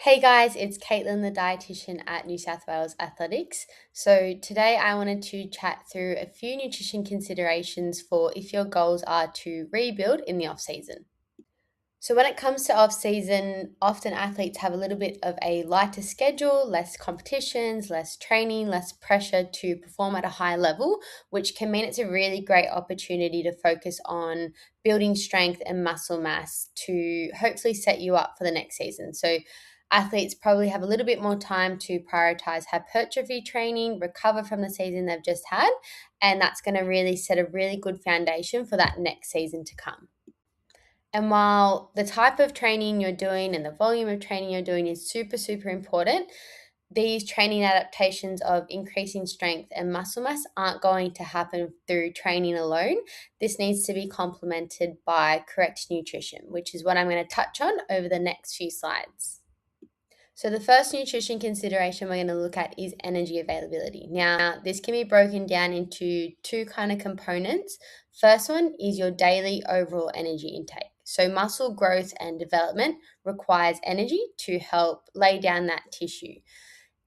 Hey guys, it's Caitlin, the dietitian at New South Wales Athletics. So today I wanted to chat through a few nutrition considerations for if your goals are to rebuild in the off season. So when it comes to off season, often athletes have a little bit of a lighter schedule, less competitions, less training, less pressure to perform at a high level, which can mean it's a really great opportunity to focus on building strength and muscle mass to hopefully set you up for the next season. So athletes probably have a little bit more time to prioritize hypertrophy training, recover from the season they've just had, and that's going to really set a really good foundation for that next season to come. And while the type of training you're doing and the volume of training you're doing is super, super important, these training adaptations of increasing strength and muscle mass aren't going to happen through training alone. This needs to be complemented by correct nutrition, which is what I'm going to touch on over the next few slides. So the first nutrition consideration we're going to look at is energy availability. Now, this can be broken down into two kind of components. First one is your daily overall energy intake. So muscle growth and development requires energy to help lay down that tissue.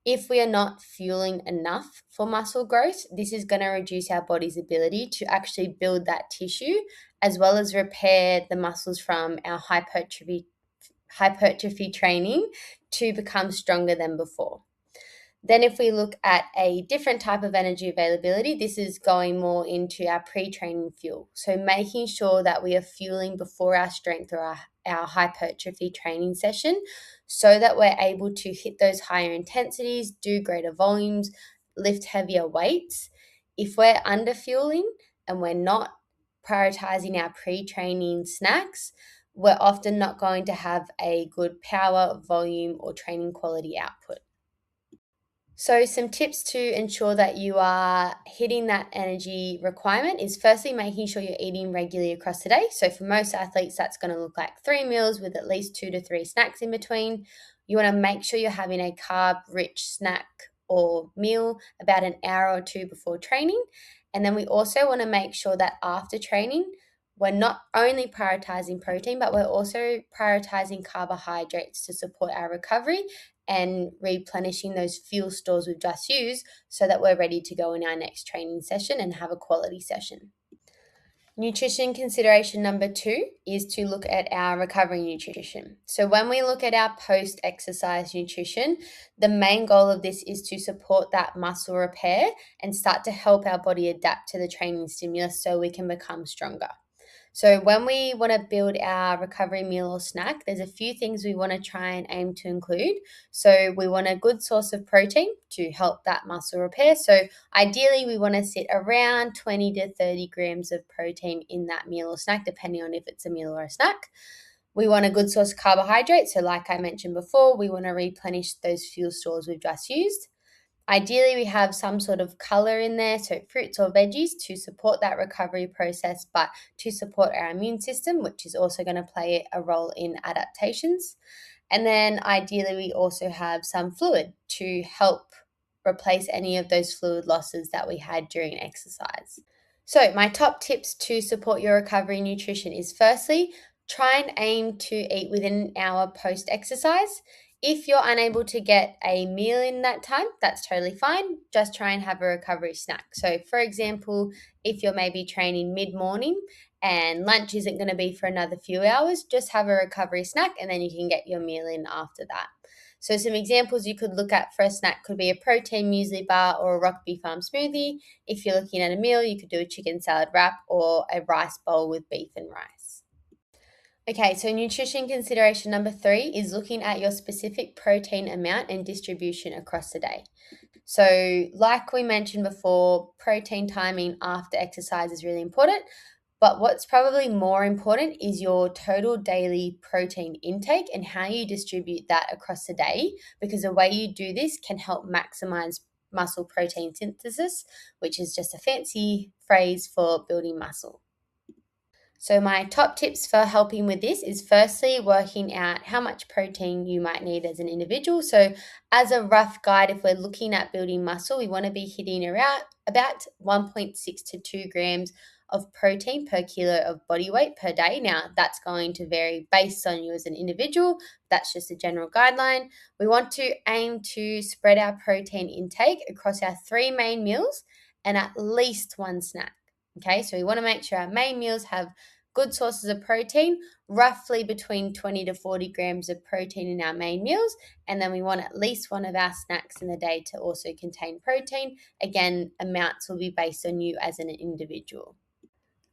If we are not fueling enough for muscle growth, this is going to reduce our body's ability to actually build that tissue as well as repair the muscles from our hypertrophy training to become stronger than before. Then if we look at a different type of energy availability, this is going more into our pre-training fuel. So making sure that we are fueling before our strength or our hypertrophy training session so that we're able to hit those higher intensities, do greater volumes, lift heavier weights. If we're under fueling and we're not prioritizing our pre-training snacks, we're often not going to have a good power, volume, or training quality output. So some tips to ensure that you are hitting that energy requirement is firstly making sure you're eating regularly across the day. So for most athletes, that's going to look like 3 meals with at least 2 to 3 snacks in between. You want to make sure you're having a carb-rich snack or meal about an hour or two before training. And then we also want to make sure that after training, we're not only prioritizing protein, but we're also prioritizing carbohydrates to support our recovery and replenishing those fuel stores we've just used so that we're ready to go in our next training session and have a quality session. Nutrition consideration number 2 is to look at our recovery nutrition. So when we look at our post-exercise nutrition, the main goal of this is to support that muscle repair and start to help our body adapt to the training stimulus so we can become stronger. So when we want to build our recovery meal or snack, there's a few things we want to try and aim to include. So we want a good source of protein to help that muscle repair. So ideally, we want to sit around 20 to 30 grams of protein in that meal or snack, depending on if it's a meal or a snack. We want a good source of carbohydrates. So like I mentioned before, we want to replenish those fuel stores we've just used. Ideally, we have some sort of color in there, so fruits or veggies to support that recovery process, but to support our immune system, which is also going to play a role in adaptations. And then ideally, we also have some fluid to help replace any of those fluid losses that we had during exercise. So, my top tips to support your recovery nutrition is firstly, try and aim to eat within an hour post exercise. If you're unable to get a meal in that time, that's totally fine. Just try and have a recovery snack. So, for example, if you're maybe training mid morning and lunch isn't going to be for another few hours, just have a recovery snack and then you can get your meal in after that. So, some examples you could look at for a snack could be a protein muesli bar or a Rokeby Farm smoothie. If you're looking at a meal, you could do a chicken salad wrap or a rice bowl with beef and rice. Okay, so nutrition consideration number 3 is looking at your specific protein amount and distribution across the day. So, like we mentioned before, protein timing after exercise is really important. But what's probably more important is your total daily protein intake and how you distribute that across the day, because the way you do this can help maximize muscle protein synthesis, which is just a fancy phrase for building muscle. So my top tips for helping with this is firstly working out how much protein you might need as an individual. So as a rough guide, if we're looking at building muscle, we want to be hitting around about 1.6 to 2 grams of protein per kilo of body weight per day. Now, that's going to vary based on you as an individual. That's just a general guideline. We want to aim to spread our protein intake across our 3 main meals and at least 1 snack. Okay, so we want to make sure our main meals have good sources of protein, roughly between 20 to 40 grams of protein in our main meals. And then we want at least one of our snacks in the day to also contain protein. Again, amounts will be based on you as an individual.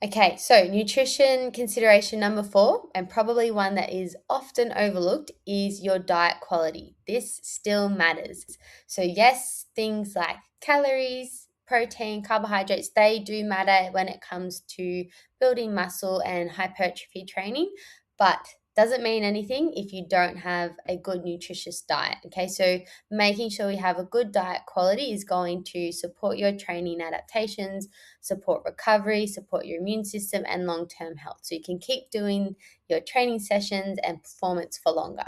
Okay, so nutrition consideration number 4, and probably one that is often overlooked, is your diet quality. This still matters. So, yes, things like calories, protein, carbohydrates, they do matter when it comes to building muscle and hypertrophy training, but doesn't mean anything if you don't have a good nutritious diet. Okay, so making sure we have a good diet quality is going to support your training adaptations, support recovery, support your immune system, and long-term health. So you can keep doing your training sessions and performance for longer.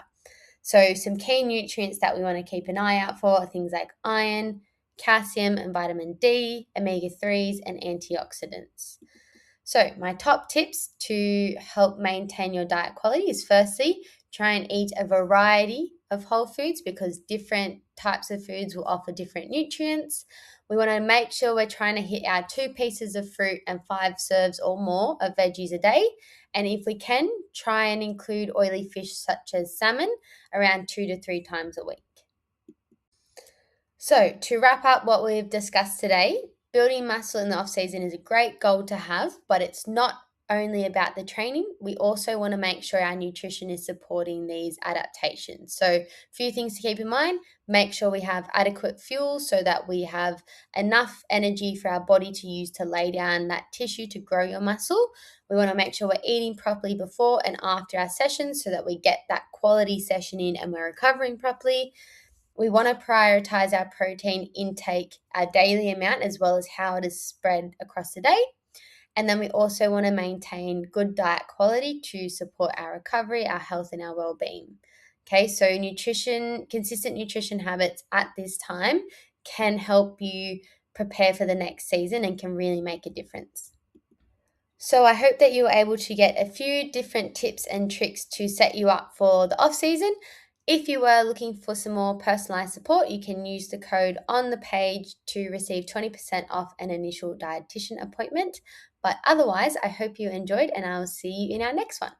So some key nutrients that we want to keep an eye out for are things like iron, calcium, and vitamin D, omega-3s, and antioxidants. So my top tips to help maintain your diet quality is, firstly, try and eat a variety of whole foods because different types of foods will offer different nutrients. We want to make sure we're trying to hit our 2 pieces of fruit and 5 serves or more of veggies a day. And if we can, try and include oily fish such as salmon around 2 to 3 times a week. So, to wrap up what we've discussed today, building muscle in the off season is a great goal to have, but it's not only about the training. We also want to make sure our nutrition is supporting these adaptations. So, a few things to keep in mind: make sure we have adequate fuel so that we have enough energy for our body to use to lay down that tissue to grow your muscle. We want to make sure we're eating properly before and after our sessions so that we get that quality session in and we're recovering properly. We want to prioritize our protein intake, our daily amount, as well as how it is spread across the day. And then we also want to maintain good diet quality to support our recovery, our health, and our well-being. Okay, so consistent nutrition habits at this time can help you prepare for the next season and can really make a difference. So I hope that you were able to get a few different tips and tricks to set you up for the off season. If you were looking for some more personalized support, you can use the code on the page to receive 20% off an initial dietitian appointment. But otherwise, I hope you enjoyed, and I'll see you in our next one.